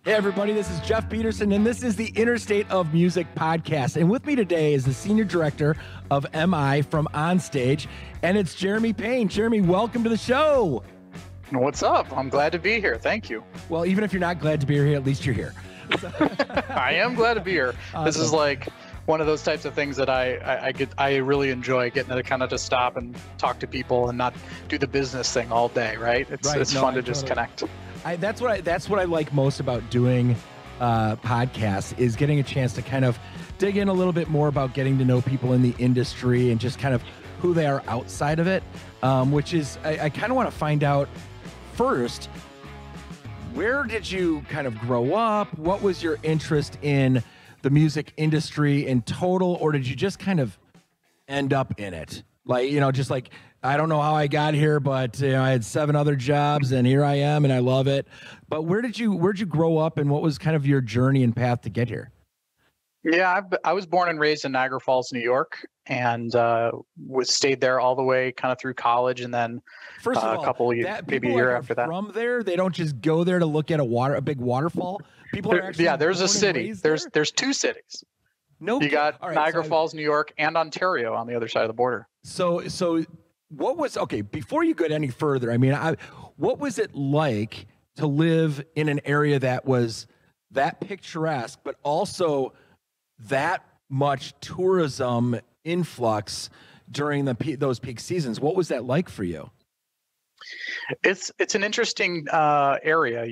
Hey, everybody, this is Jeff Peterson, and this is the Interstate of Music podcast. And with me today is the Senior Director of MI from Onstage, and it's Jeremy Payne. Jeremy, welcome to the show. What's up? I'm glad to be here. Thank you. Well, even if you're not glad to be here, at least you're here. I am glad to be here. Awesome. This is like one of those types of things that I really enjoy, getting to kind of just stop and talk to people and not do the business thing all day, right? It's fun to just connect. That's what I like most about doing podcasts, is getting a chance to kind of dig in a little bit more about getting to know people in the industry and just kind of who they are outside of it, which is I kind of want to find out first, where did you kind of grow up? What was your interest in the music industry in total, or did you just kind of end up in it? Like, just like, I don't know how I got here, but I had 7 other jobs and here I am and I love it. But where'd you grow up, and what was kind of your journey and path to get here? Yeah, I was born and raised in Niagara Falls, New York, and stayed there all the way kind of through college, and then First of all, a couple years, maybe a year after that. From there, they don't just go there to look at a big waterfall. People are actually there's a city. There's 2 cities. No, you got Niagara Falls, New York, and Ontario on the other side of the border. So what was, okay, before you go any further, what was it like to live in an area that was that picturesque, but also that much tourism influx during those peak seasons? What was that like for you? It's an interesting area,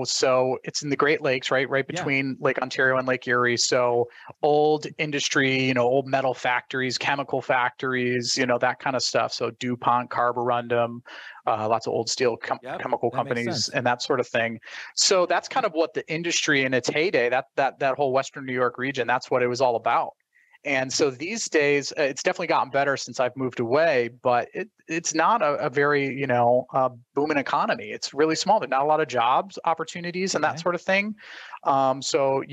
so it's in the Great Lakes, right between Lake Ontario and Lake Erie. So old industry, old metal factories, chemical factories, that kind of stuff. So DuPont, Carborundum, lots of old steel chemical companies and that sort of thing. So that's kind of what the industry in its heyday, that whole Western New York region, that's what it was all about. And so these days, it's definitely gotten better since I've moved away, but it's not a very, booming economy. It's really small. There's not a lot of jobs opportunities and that sort of thing. So,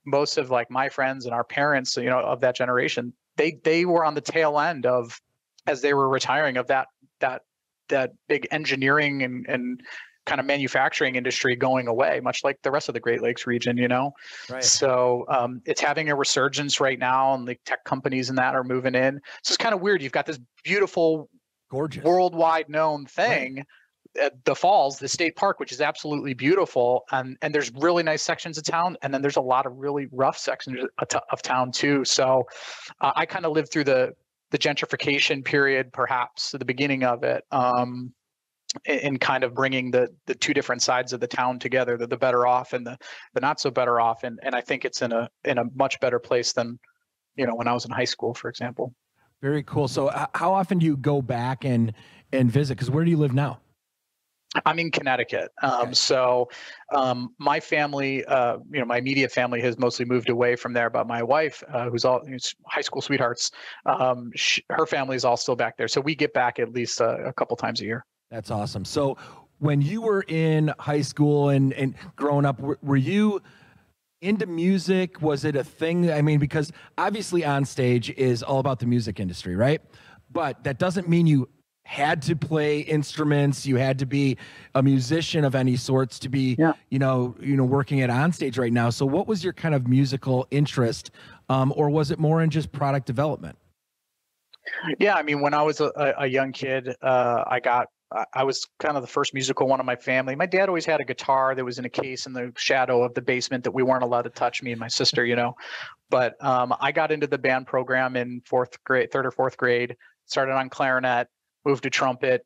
most of like my friends and our parents, of that generation, they were on the tail end of, as they were retiring, of that big engineering and kind of manufacturing industry going away, much like the rest of the Great Lakes region, Right. So it's having a resurgence right now, and the tech companies and that are moving in. So it's kind of weird. You've got this beautiful, gorgeous, worldwide known thing at the Falls, the state park, which is absolutely beautiful. And there's really nice sections of town. And then there's a lot of really rough sections of town too. So I kind of lived through the gentrification period, perhaps at the beginning of it. In kind of bringing the 2 different sides of the town together, the better off and the not so better off. And I think it's in a much better place than, when I was in high school, for example. Very cool. So how often do you go back and visit? Because where do you live now? I'm in Connecticut. So my family, my immediate family has mostly moved away from there, but my wife, who's high school sweethearts, her family is all still back there. So we get back at least a couple times a year. That's awesome. So when you were in high school and growing up, were you into music? Was it a thing? Because obviously Onstage is all about the music industry, right? But that doesn't mean you had to play instruments. You had to be a musician of any sorts to be, working at Onstage right now. So what was your kind of musical interest? Or was it more in just product development? Yeah. When I was a young kid, I was kind of the first musical one in my family. My dad always had a guitar that was in a case in the shadow of the basement that we weren't allowed to touch, me and my sister, But I got into the band program in 3rd or 4th grade, started on clarinet, moved to trumpet,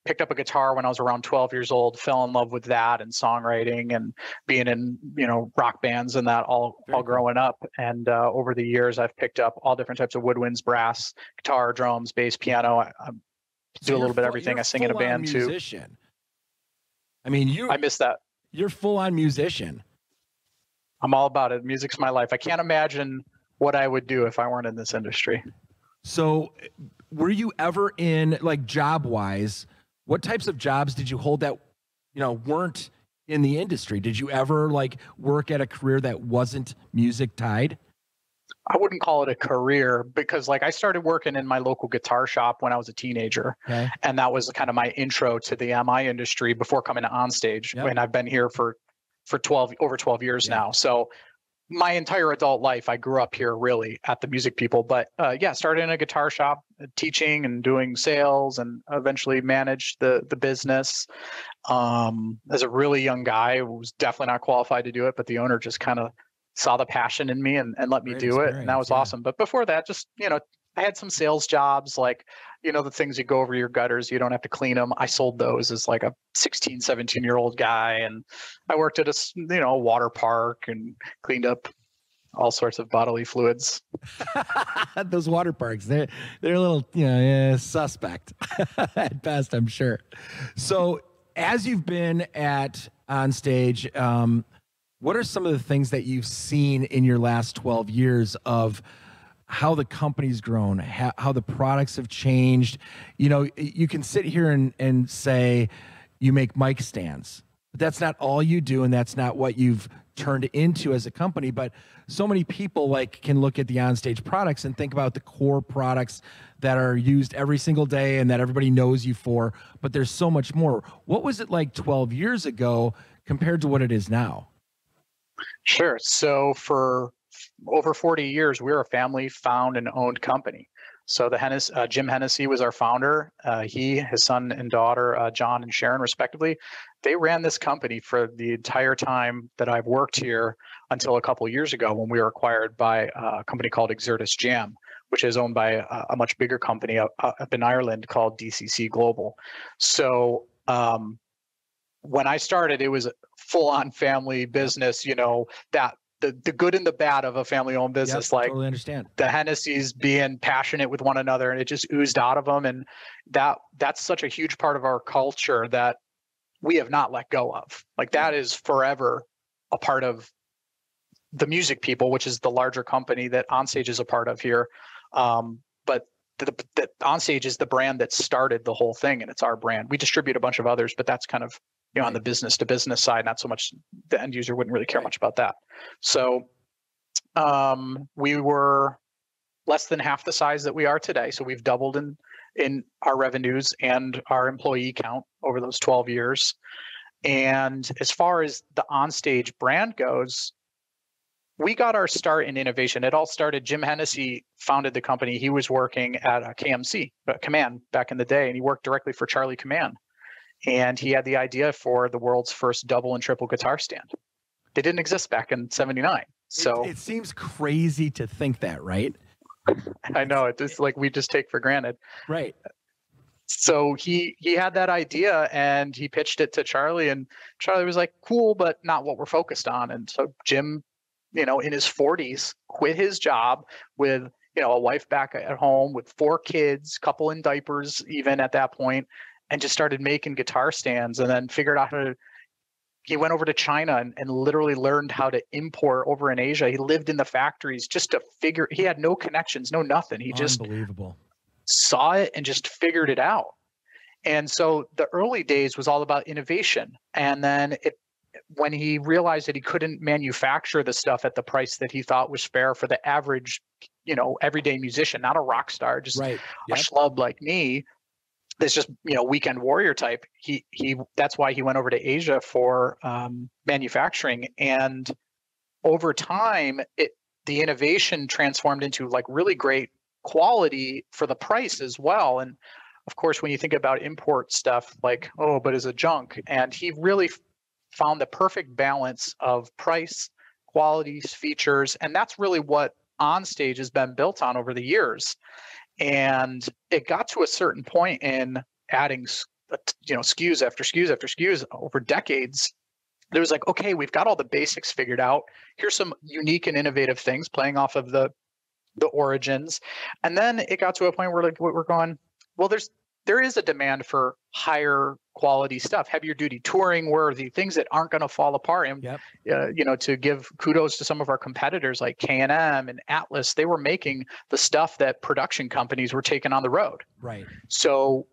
picked up a guitar when I was around 12 years old, fell in love with that and songwriting and being in, rock bands and that all growing up. And over the years, I've picked up all different types of woodwinds, brass, guitar, drums, bass, piano. I do a little bit of everything. I sing in a band musician. Too. I miss that. You're full-on musician. I'm all about it. Music's my life. I can't imagine what I would do if I weren't in this industry. So were you ever in, like, job-wise, what types of jobs did you hold that, weren't in the industry? Did you ever, work at a career that wasn't music tied? I wouldn't call it a career because I started working in my local guitar shop when I was a teenager. Okay. And that was kind of my intro to the MI industry before coming to Onstage. Yep. And I've been here for for over 12 years now. So my entire adult life, I grew up here really at the Music People, but started in a guitar shop, teaching and doing sales, and eventually managed the business. As a really young guy, was definitely not qualified to do it, but the owner just kind of saw the passion in me and let me do it. And that was awesome. But before that, just, I had some sales jobs, like, the things you go over your gutters, you don't have to clean them. I sold those as like a 16, 17-year-old guy. And I worked at a water park and cleaned up all sorts of bodily fluids. Those water parks, they're a little, suspect at best, I'm sure. So as you've been on stage, what are some of the things that you've seen in your last 12 years of how the company's grown, how the products have changed? You can sit here and say you make mic stands, but that's not all you do, and that's not what you've turned into as a company. But so many people can look at the onstage products and think about the core products that are used every single day and that everybody knows you for, but there's so much more. What was it like 12 years ago compared to what it is now? Sure. So for over 40 years, we're a family found and owned company. So Jim Hennessy was our founder. He, his son and daughter, John and Sharon, respectively, they ran this company for the entire time that I've worked here until a couple of years ago when we were acquired by a company called Exertis Jam, which is owned by a much bigger company up in Ireland called DCC Global. So when I started, it was a full-on family business, that the good and the bad of a family-owned business. Yep, totally understand. The Hennessy's being passionate with one another, and it just oozed out of them. And that's such a huge part of our culture that we have not let go of. That is forever a part of the Music People, which is the larger company that Onstage is a part of here. But the Onstage is the brand that started the whole thing, and it's our brand. We distribute a bunch of others, but that's kind of on the business to business side, not so much the end user wouldn't really care much about that. So we were less than half the size that we are today. So we've doubled in our revenues and our employee count over those 12 years. And as far as the Onstage brand goes, we got our start in innovation. It all started, Jim Hennessy founded the company. He was working at a KMC, Command, back in the day, and he worked directly for Charlie Command. And he had the idea for the world's first double and triple guitar stand. They didn't exist back in '79. So it seems crazy to think that, right? I know, it's like we just take for granted. Right. So he had that idea and he pitched it to Charlie, and Charlie was like, cool, but not what we're focused on. And so Jim, in his 40s, quit his job with, a wife back at home with 4 kids, couple in diapers even at that point, and just started making guitar stands, and then figured out he went over to China and literally learned how to import over in Asia. He lived in the factories just to he had no connections, no nothing. He just saw it and just figured it out. And so the early days was all about innovation. And then when he realized that he couldn't manufacture the stuff at the price that he thought was fair for the average, everyday musician, not a rock star, just a schlub like me, that's just weekend warrior type. That's why he went over to Asia for manufacturing, and over time the innovation transformed into really great quality for the price as well. And of course, when you think about import stuff, but is it junk? And he really found the perfect balance of price, quality, features, and that's really what Onstage has been built on over the years. And it got to a certain point in adding, SKUs after SKUs after SKUs over decades. There was okay, we've got all the basics figured out. Here's some unique and innovative things playing off of the origins. And then it got to a point where we're going, well, there is a demand for higher quality stuff, heavier duty, touring worthy, things that aren't going to fall apart. And, to give kudos to some of our competitors like K&M and Atlas, they were making the stuff that production companies were taking on the road. Right. So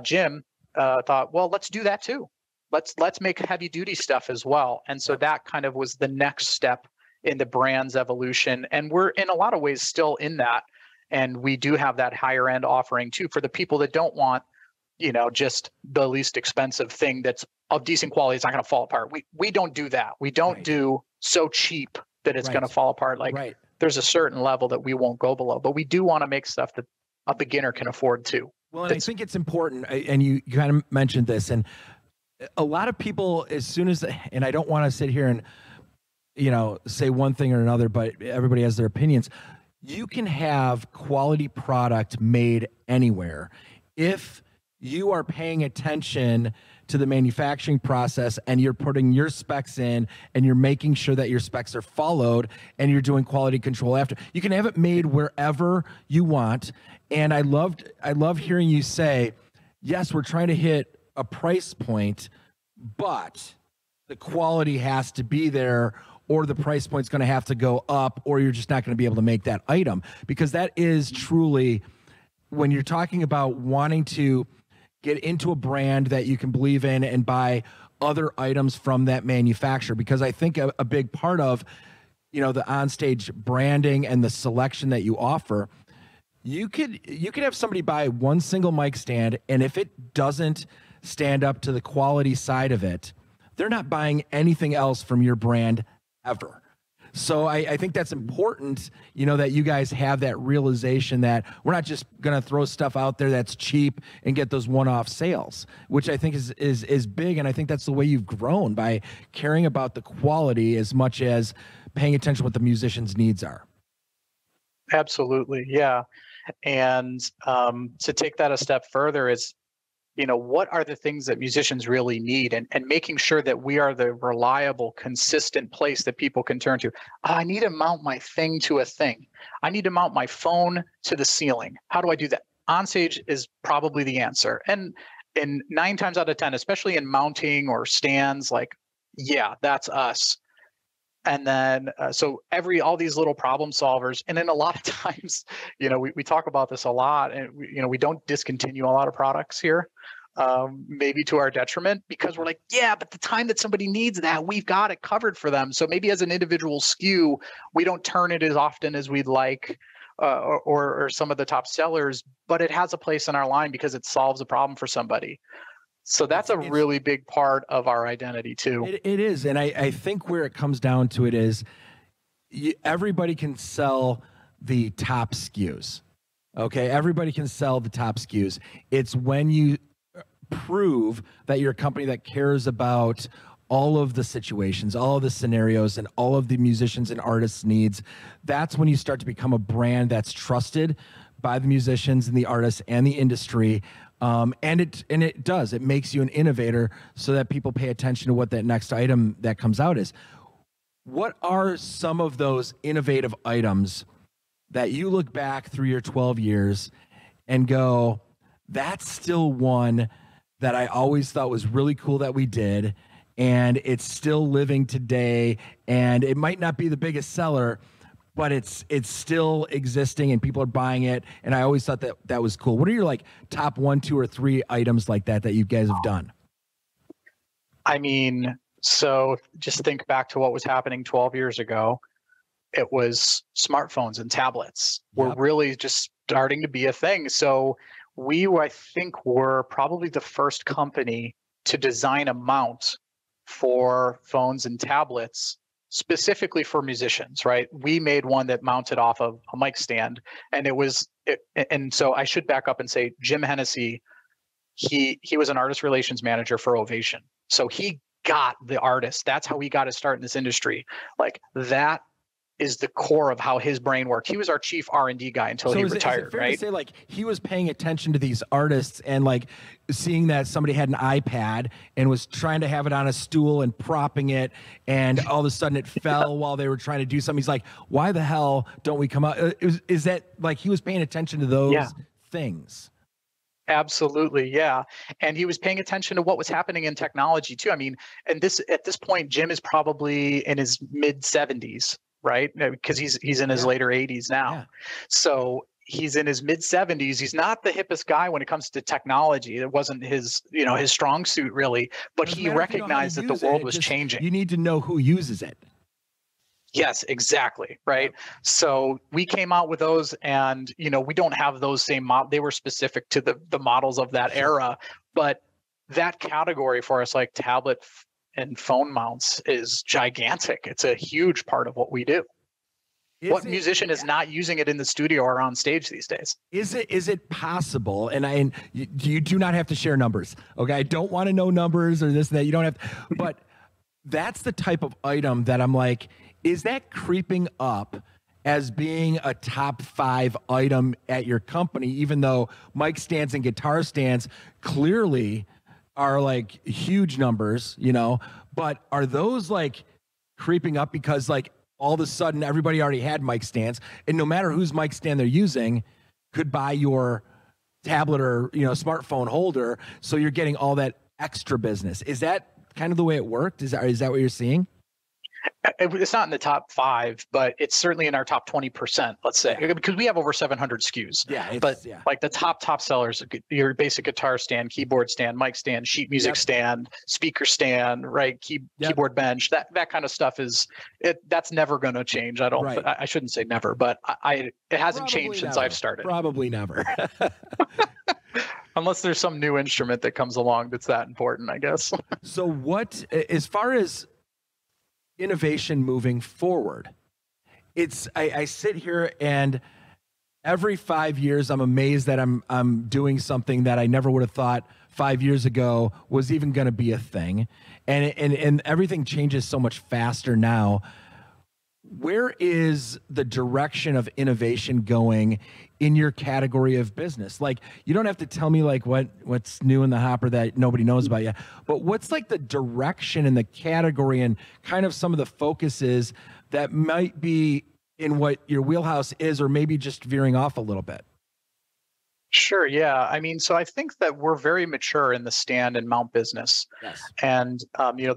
Jim thought, well, let's do that too. Let's make heavy duty stuff as well. And so that kind of was the next step in the brand's evolution. And we're in a lot of ways still in that. And we do have that higher end offering too for the people that don't want, just the least expensive thing that's of decent quality, it's not going to fall apart. We don't do that. We don't Right. do so cheap that it's Right. going to fall apart. Like Right. there's a certain level that we won't go below, but we do want to make stuff that a beginner can afford too. Well, and I think it's important, and you kind of mentioned this, and a lot of people, as soon as, and I don't want to sit here and, say one thing or another, but everybody has their opinions. You can have quality product made anywhere if you are paying attention to the manufacturing process and you're putting your specs in and you're making sure that your specs are followed and you're doing quality control after. You can have it made wherever you want. And I love hearing you say, yes, we're trying to hit a price point, but the quality has to be there, or the price point's going to have to go up, or you're just not going to be able to make that item. Because that is truly, when you're talking about wanting to get into a brand that you can believe in and buy other items from that manufacturer, because I think a big part of, the onstage branding and the selection that you offer, you could have somebody buy one single mic stand, and if it doesn't stand up to the quality side of it, they're not buying anything else from your brand ever. So I think that's important, that you guys have that realization that we're not just going to throw stuff out there that's cheap and get those one-off sales, which I think is big. And I think that's the way you've grown, by caring about the quality as much as paying attention to what the musicians' needs are. Absolutely. Yeah. And to take that a step further is, what are the things that musicians really need, and making sure that we are the reliable, consistent place that people can turn to. I need to mount my thing to a thing. I need to mount my phone to the ceiling. How do I do that? Onstage is probably the answer. And 9 times out of 10, especially in mounting or stands, like, yeah, that's us. And then, all these little problem solvers. And then a lot of times, we talk about this a lot, and we don't discontinue a lot of products here, maybe to our detriment, because we're like, yeah, but the time that somebody needs that, we've got it covered for them. So maybe as an individual SKU, we don't turn it as often as we'd like, or some of the top sellers, but it has a place in our line because it solves a problem for somebody. So that's a really big part of our identity too. It is. And I think where it comes down to it is everybody can sell the top SKUs. Okay. Everybody can sell the top SKUs. It's when you prove that you're a company that cares about all of the situations, all of the scenarios, and all of the musicians and artists' needs. That's when you start to become a brand that's trusted by the musicians and the artists and the industry. And it does. It makes you an innovator so that people pay attention to what that next item that comes out is. What are some of those innovative items that you look back through your 12 years and go, that's still one that I always thought was really cool that we did, and it's still living today, and it might not be the biggest seller, but it's still existing and people are buying it. And I always thought that was cool. What are your top 1, 2, or 3 items like that you guys have done? I mean, so just think back to what was happening 12 years ago. It was smartphones and tablets were really just starting to be a thing. So I think, were probably the first company to design a mount for phones and tablets specifically for musicians, right? We made one that mounted off of a mic stand, and and so I should back up and say Jim Hennessy, he was an artist relations manager for Ovation. So he got the artist. That's how he got his start in this industry. Like, that is the core of how his brain worked. He was our chief R&D guy until he retired, is it fair right? To say he was paying attention to these artists and seeing that somebody had an iPad and was trying to have it on a stool and propping it, and all of a sudden it fell while they were trying to do something. He's like, why the hell don't we come out? Is that he was paying attention to those things? Absolutely. Yeah. And he was paying attention to what was happening in technology too. I mean, and at this point, Jim is probably in his mid 70s, right? Because he's in his later 80s now. Yeah. So he's in his mid 70s. He's not the hippest guy when it comes to technology. It wasn't his strong suit really, but he recognized that the world was changing. You need to know who uses it. Yes, exactly. Right. So we came out with those, and, we don't have those same they were specific to the models of that era, but that category for us, like tablet and phone mounts, is gigantic. It's a huge part of what we do. What musician is not using it in the studio or on stage these days? Is it possible? And you do not have to share numbers. Okay. I don't want to know numbers or this and that. You don't have, but that's the type of item that I'm like, is that creeping up as being a top 5 item at your company, even though mic stands and guitar stands clearly are like huge numbers, you know, but are those like creeping up because like all of a sudden everybody already had mic stands, and no matter whose mic stand they're using could buy your tablet or, you know, smartphone holder. So you're getting all that extra business. Is that kind of the way it worked? Is that what you're seeing? It's not in the top 5, but it's certainly in our top 20%, let's say, because we have over 700 SKUs. Like the top sellers, your basic guitar stand, keyboard stand, mic stand, sheet music stand, speaker stand, right? Keyboard bench, that kind of stuff that's never going to change. I shouldn't say never, but it hasn't changed since I've started. Probably never. Unless there's some new instrument that comes along that's that important, I guess. So what, as far as innovation moving forward, I sit here and every 5 years I'm amazed that I'm doing something that I never would have thought 5 years ago was even going to be a thing, and everything changes so much faster now. Where is the direction of innovation going in your category of business? Like, you don't have to tell me like what's new in the hopper that nobody knows about yet, but what's like the direction in the category and kind of some of the focuses that might be in what your wheelhouse is, or maybe just veering off a little bit? Sure. Yeah. I mean, so I think that we're very mature in the stand and mount business. Yes. And,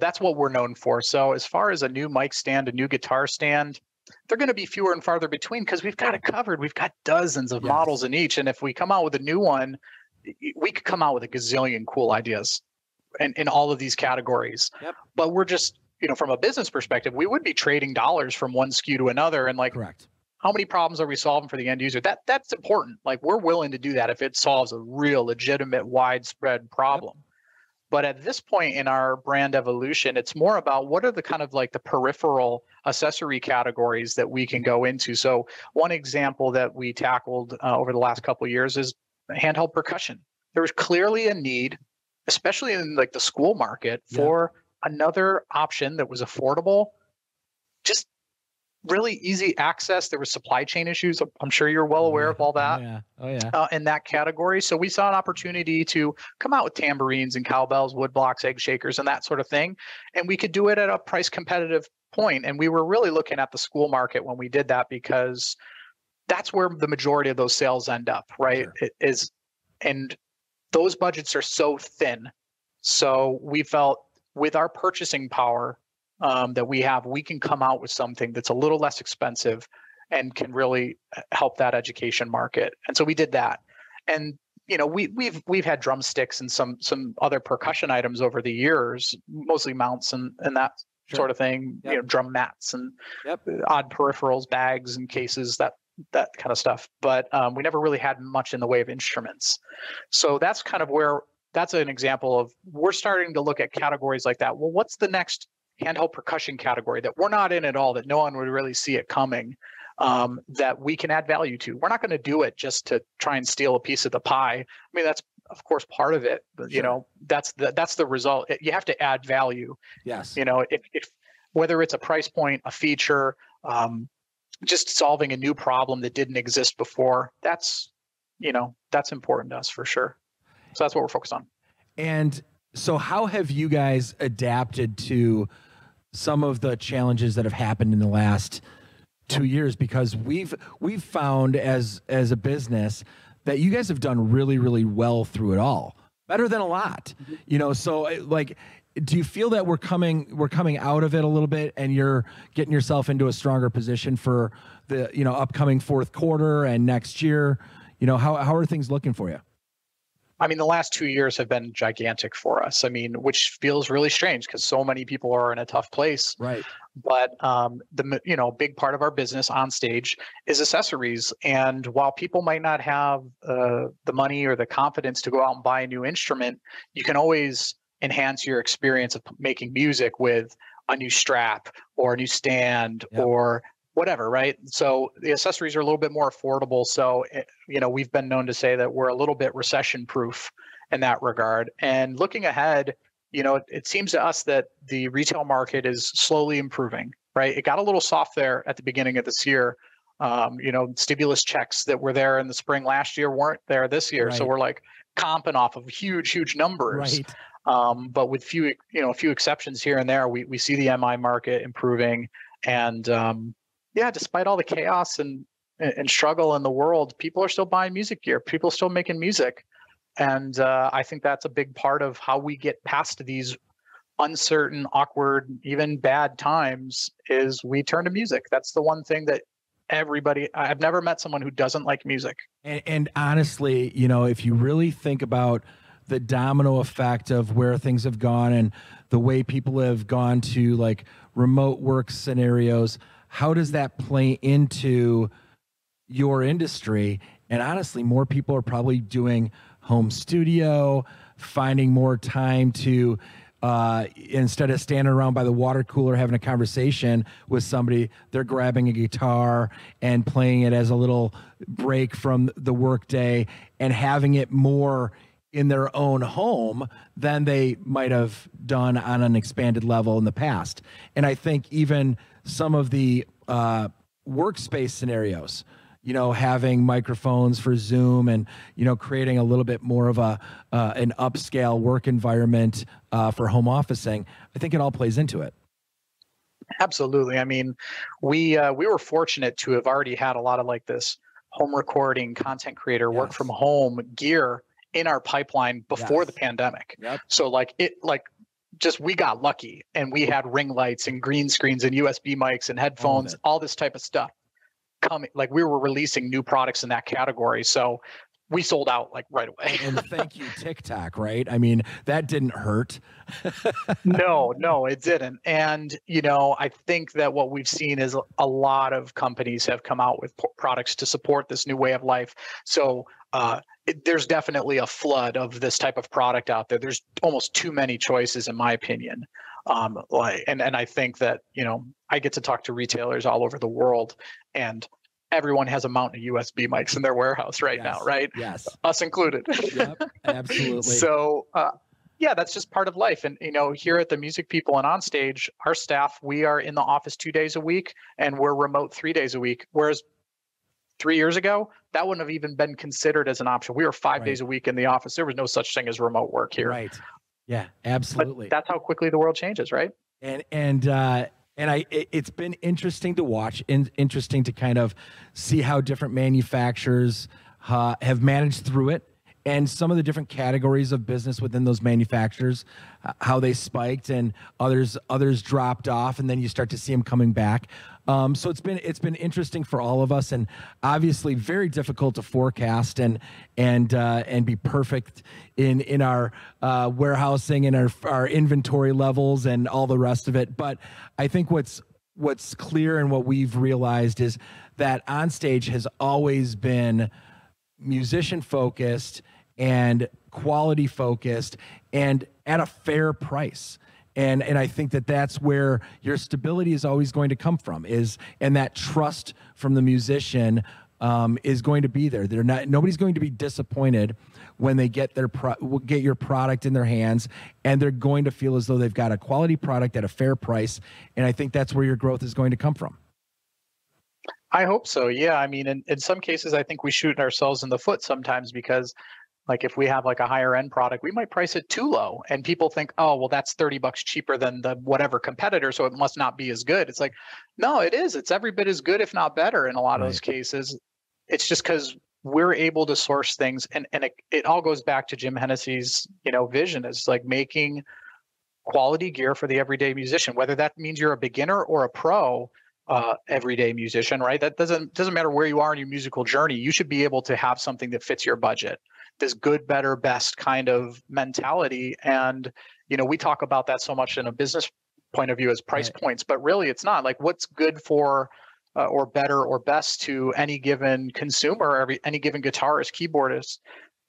that's what we're known for. So as far as a new mic stand, a new guitar stand, they're going to be fewer and farther between because we've got it covered. We've got dozens of models in each. And if we come out with a new one, we could come out with a gazillion cool ideas in all of these categories. Yep. But we're just, from a business perspective, we would be trading dollars from one SKU to another. And like, correct. How many problems are we solving for the end user? That's important. Like, we're willing to do that if it solves a real legitimate widespread problem. Yep. But at this point in our brand evolution, it's more about what are the kind of like the peripheral accessory categories that we can go into. So one example that we tackled over the last couple of years is handheld percussion. There was clearly a need, especially in like the school market, for another option that was affordable, just really easy access. There were supply chain issues. I'm sure you're well aware of all that. In that category. So we saw an opportunity to come out with tambourines and cowbells, wood blocks, egg shakers, and that sort of thing. And we could do it at a price competitive point. And we were really looking at the school market when we did that, because that's where the majority of those sales end up, right? Sure. It is, and those budgets are so thin. So we felt with our purchasing power that we can come out with something that's a little less expensive and can really help that education market. And so we did that. And we've had drumsticks and some other percussion items over the years, mostly mounts and that sort of thing. Yep. Drum mats and odd peripherals, bags and cases, that kind of stuff. But we never really had much in the way of instruments. So that's kind of where that's an example of we're starting to look at categories like that. Well, what's the next handheld percussion category that we're not in at all, that no one would really see it coming, that we can add value to? We're not going to do it just to try and steal a piece of the pie. I mean, that's of course part of it, but that's the result. You have to add value. Yes. If whether it's a price point, a feature, just solving a new problem that didn't exist before, that's important to us for sure. So that's what we're focused on. And so how have you guys adapted to some of the challenges that have happened in the last 2 years? Because we've found as a business that you guys have done really, really well through it all, better than a lot. So like, do you feel that we're coming out of it a little bit, and you're getting yourself into a stronger position for the upcoming fourth quarter and next year? How are things looking for you? I mean, the last 2 years have been gigantic for us. I mean, which feels really strange because so many people are in a tough place. Right. But big part of our business on stage is accessories. And while people might not have the money or the confidence to go out and buy a new instrument, you can always enhance your experience of making music with a new strap or a new stand or whatever, right? So the accessories are a little bit more affordable. So, we've been known to say that we're a little bit recession proof in that regard. And looking ahead, it seems to us that the retail market is slowly improving, right? It got a little soft there at the beginning of this year. Stimulus checks that were there in the spring last year weren't there this year. Right. So we're like comping off of huge numbers. Right. But with a few exceptions here and there, we see the MI market improving. And despite all the chaos and struggle in the world, people are still buying music gear. People are still making music. And I think that's a big part of how we get past these uncertain, awkward, even bad times is we turn to music. That's the one thing that I've never met someone who doesn't like music. And honestly, if you really think about the domino effect of where things have gone and the way people have gone to like remote work scenarios, how does that play into your industry? And honestly, more people are probably doing home studio, finding more time to, instead of standing around by the water cooler having a conversation with somebody, they're grabbing a guitar and playing it as a little break from the workday and having it more in their own home than they might have done on an expanded level in the past. And I think even some of the workspace scenarios, having microphones for Zoom and, creating a little bit more of an upscale work environment for home officing, I think it all plays into it. Absolutely. I mean, we were fortunate to have already had a lot of like this home recording, content creator, work from home gear in our pipeline before the pandemic. Yep. So we got lucky and we had ring lights and green screens and USB mics and headphones, all this type of stuff. Like we were releasing new products in that category. So we sold out like right away. And thank you, TikTok, right? I mean, that didn't hurt. No, it didn't. And, I think that what we've seen is a lot of companies have come out with products to support this new way of life. So there's definitely a flood of this type of product out there. There's almost too many choices, in my opinion. And I think that, I get to talk to retailers all over the world, and everyone has a mountain of USB mics in their warehouse right now, right? Yes. Us included. Yep, absolutely. So, that's just part of life. And, here at the Music People and On Stage, our staff, we are in the office 2 days a week and we're remote 3 days a week. Whereas 3 years ago, that wouldn't have even been considered as an option. We were 5 days a week in the office. There was no such thing as remote work here. Right. Yeah, absolutely. But that's how quickly the world changes, right? It's been interesting to watch and interesting to kind of see how different manufacturers have managed through it, and some of the different categories of business within those manufacturers, how they spiked and others dropped off, and then you start to see them coming back. So it's been interesting for all of us, and obviously very difficult to forecast and be perfect in our warehousing and our inventory levels and all the rest of it. But I think what's clear and what we've realized is that Onstage has always been musician focused and quality focused and at a fair price. And I think that's where your stability is always going to come from, and that trust from the musician is going to be there. Nobody's going to be disappointed when they get your product in their hands, and they're going to feel as though they've got a quality product at a fair price. And I think that's where your growth is going to come from. I hope so. Yeah. I mean, in some cases, I think we shoot ourselves in the foot sometimes because, like, if we have like a higher end product, we might price it too low, and people think, oh, well, that's $30 cheaper than the whatever competitor, so it must not be as good. It's like, no, it is. It's every bit as good, if not better, in a lot of those cases. It's just because we're able to source things, and it all goes back to Jim Hennessy's vision, is like making quality gear for the everyday musician, whether that means you're a beginner or a pro. Everyday musician, right? That doesn't matter where you are in your musical journey. You should be able to have something that fits your budget. This good, better, best kind of mentality. And, we talk about that so much in a business point of view as price points, but really it's not. Like, what's good for or better or best to any given consumer, any given guitarist, keyboardist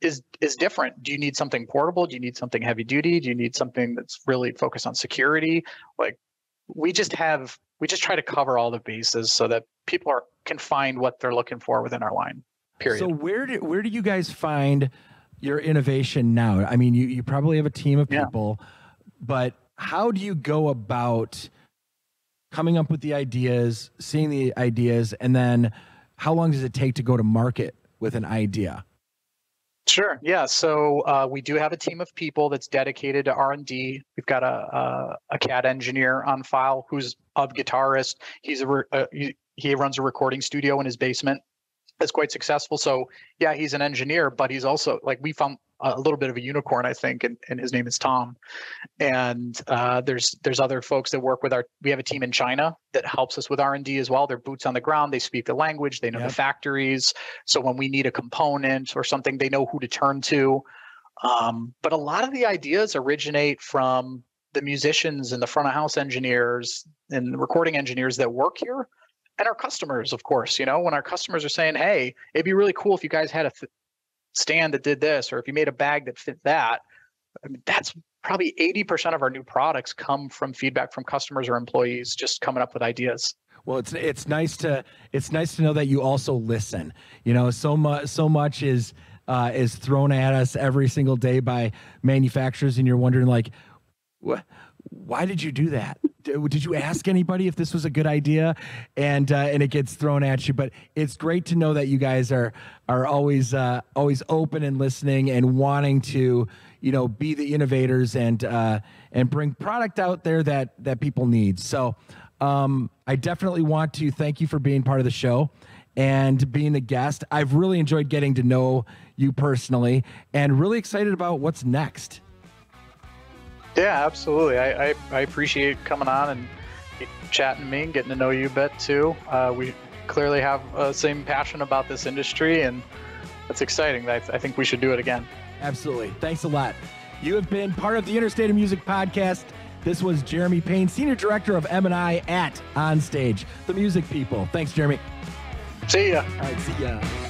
is different. Do you need something portable? Do you need something heavy duty? Do you need something that's really focused on security? Like, we just try to cover all the bases so that people can find what they're looking for within our line. Period. So where do you guys find your innovation now? I mean, you probably have a team of people, but how do you go about coming up with the ideas, seeing the ideas, and then how long does it take to go to market with an idea? Sure. Yeah. So we do have a team of people that's dedicated to R&D. We've got a CAD engineer on file who's a guitarist. He runs a recording studio in his basement. That's quite successful. So yeah, he's an engineer, but he's also, like, we found a little bit of a unicorn, I think, and his name is Tom. And there's other folks that work with we have a team in China that helps us with R&D as well. They're boots on the ground. They speak the language. They know the factories. So when we need a component or something, they know who to turn to. But a lot of the ideas originate from the musicians and the front of house engineers and the recording engineers that work here. And our customers, of course, when our customers are saying, hey, it'd be really cool if you guys had a stand that did this, or if you made a bag that fit that. I mean, that's probably 80% of our new products come from feedback from customers or employees just coming up with ideas. Well, it's nice to know that you also listen. So much is thrown at us every single day by manufacturers, and you're wondering, like, why did you do that? Did you ask anybody if this was a good idea? And it gets thrown at you. But it's great to know that you guys are always open and listening and wanting to, be the innovators and bring product out there that people need. So I definitely want to thank you for being part of the show and being a guest. I've really enjoyed getting to know you personally and really excited about what's next. Yeah, absolutely. I appreciate coming on and chatting to me and getting to know you a bit too. We clearly have the same passion about this industry, and that's exciting. I think we should do it again. Absolutely. Thanks a lot. You have been part of the Interstate of Music podcast. This was Jeremy Payne, Senior Director of M&I at Onstage, the music people. Thanks, Jeremy. See ya. All right, see ya.